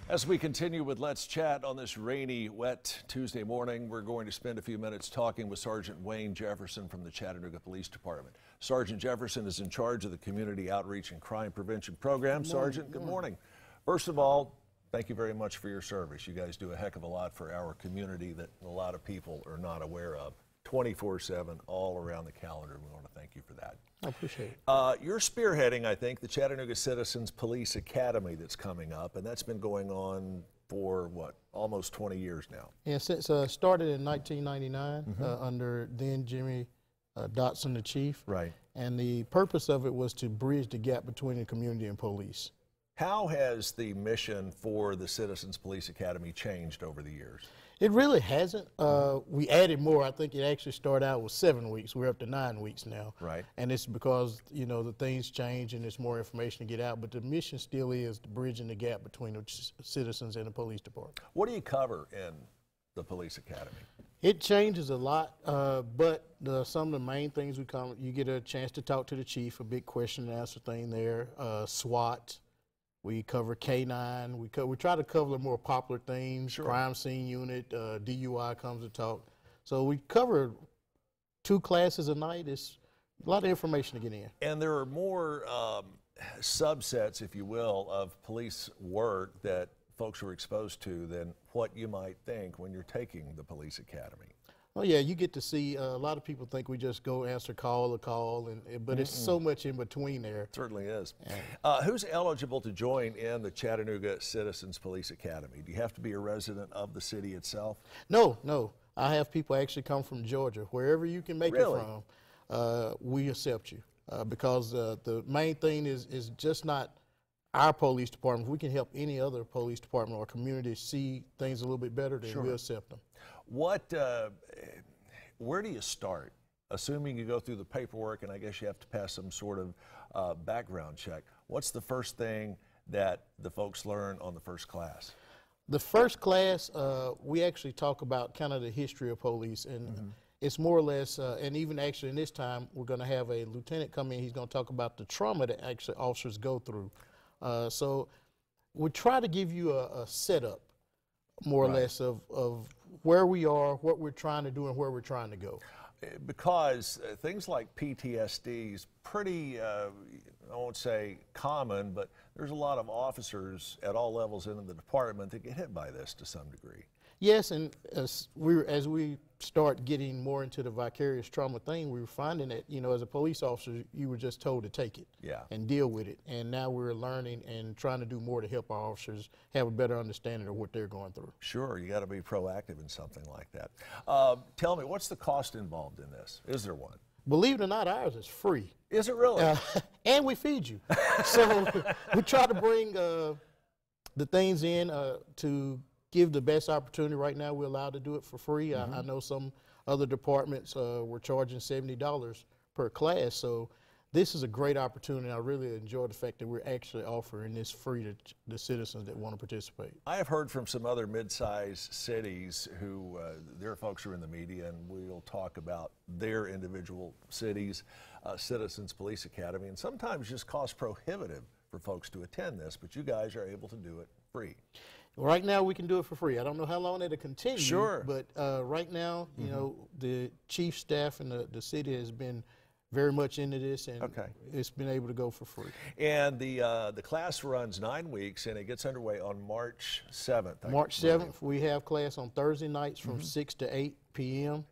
As we continue with Let's Chat on this rainy, wet Tuesday morning, we're going to spend a few minutes talking with Sergeant Wayne Jefferson from the Chattanooga Police Department. Sergeant Jefferson is in charge of the Community Outreach and Crime Prevention Program. Sergeant, good morning. First of all, thank you very much for your service. You guys do a heck of a lot for our community that a lot of people are not aware of. 24/7, all around the calendar. We want to thank you for that. I appreciate it. You're spearheading, I think, the Chattanooga Citizens Police Academy that's coming up, and that's been going on for, what, almost 20 years now? Yeah, since started in 1999 under then Jimmy Dotson, the chief. Right. And the purpose of it was to bridge the gap between the community and police. How has the mission for the Citizens Police Academy changed over the years? It really hasn't. We added more. I think it actually started out with 7 weeks. We're up to 9 weeks now. Right. And it's because, you know, the things change and there's more information to get out. But the mission still is bridging the gap between the citizens and the police department. What do you cover in the police academy? It changes a lot, but some of the main things we cover, you get a chance to talk to the chief, a big question and answer thing there, SWAT. We cover K9. We try to cover the more popular themes. Sure. Crime scene unit, DUI comes to talk. So we cover 2 classes a night. It's a lot of information to get in. And there are more subsets, if you will, of police work that folks are exposed to than what you might think when you're taking the police academy. Oh yeah, you get to see, a lot of people think we just go answer call, but it's so much in between there. It certainly is. Who's eligible to join in the Chattanooga Citizens Police Academy? Do you have to be a resident of the city itself? No. I have people actually come from Georgia. Wherever you can make Really? it from, we accept you. Because the main thing is just not our police department. If we can help any other police department or community see things a little bit better, then we'll accept them. Where do you start? Assuming you go through the paperwork, and I guess you have to pass some sort of background check. What's the first thing that the folks learn on the first class? The first class, we actually talk about kind of the history of police, and it's more or less, and even actually in this time, we're going to have a lieutenant come in. He's going to talk about the trauma that actually officers go through. So we try to give you a setup, more or less, of where we are, what we're trying to do, and where we're trying to go. Because things like PTSD is pretty, I won't say common, but there's a lot of officers at all levels in the department that get hit by this to some degree. Yes, and as we start getting more into the vicarious trauma thing, we were finding that, you know, as a police officer, you were just told to take it and deal with it. And now we're learning and trying to do more to help our officers have a better understanding of what they're going through. Sure, you got to be proactive in something like that. Tell me, what's the cost involved in this? Is there one? Believe it or not, ours is free. Is it really? And we feed you. So we try to bring the things in to give the best opportunity. Right now, we're allowed to do it for free. I know some other departments were charging $70 per class, so this is a great opportunity. I really enjoy the fact that we're actually offering this free to the citizens that want to participate. I have heard from some other mid-sized cities who, their folks are in the media, and we'll talk about their individual cities, Citizens Police Academy, and sometimes just cost prohibitive for folks to attend this, but you guys are able to do it free. Right now, we can do it for free. I don't know how long it'll continue. Sure. But right now, you know, the chief staff and the city has been very much into this, and it's been able to go for free. And the class runs 9 weeks, and it gets underway on March 7th. March 7th, we have class on Thursday nights from 6 to 8 p.m.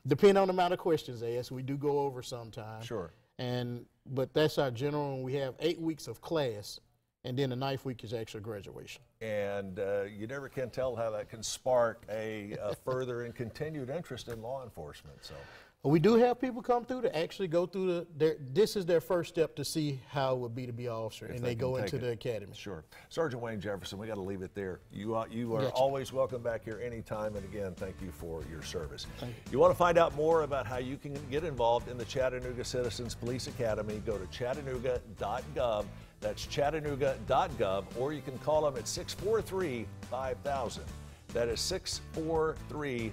Depending on the amount of questions asked, we do go over sometimes. Sure. But that's our general, and we have 8 weeks of class. And then the 9th week is actually graduation. And you never can tell how that can spark a further and continued interest in law enforcement. So we do have people come through to actually go through this is their first step to see how it would be to be an officer, and they go into the academy. Sure. Sergeant Wayne Jefferson, we got to leave it there. You are always welcome back here anytime, and again, thank you for your service. Thank you. You want to find out more about how you can get involved in the Chattanooga Citizens Police Academy, go to Chattanooga.gov. That's Chattanooga.gov, or you can call them at 643-5000. That is 643-5000.